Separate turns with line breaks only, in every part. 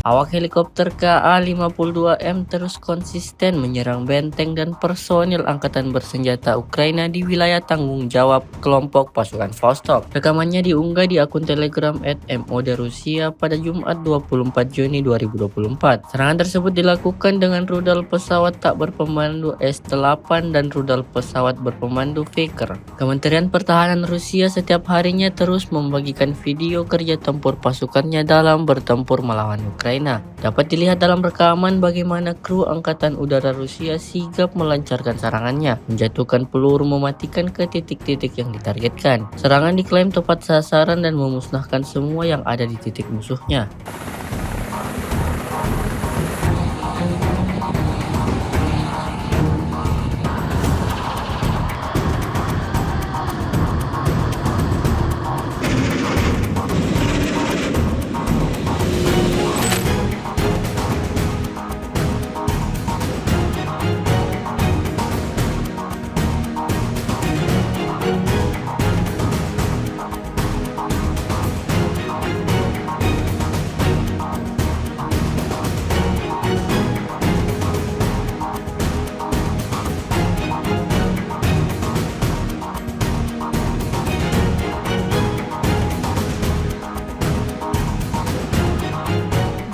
Awak helikopter KA-52M terus konsisten menyerang benteng dan personil angkatan bersenjata Ukraina di wilayah tanggung jawab kelompok pasukan Vostok. Rekamannya diunggah di akun Telegram @MOD Rusia pada Jumat 24 Juni 2024. Serangan tersebut dilakukan dengan rudal pesawat tak berpemandu S-8 dan rudal pesawat berpemandu Vicker. Kementerian Pertahanan Rusia setiap harinya terus membagikan video kerja tempur pasukannya dalam bertempur melawan Ukraina. Dapat dilihat dalam rekaman bagaimana kru Angkatan Udara Rusia sigap melancarkan serangannya, menjatuhkan peluru mematikan ke titik-titik yang ditargetkan. Serangan diklaim tepat sasaran dan memusnahkan semua yang ada di titik musuhnya.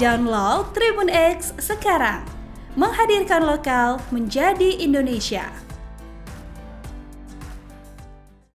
Download Tribun X sekarang, menghadirkan lokal menjadi Indonesia.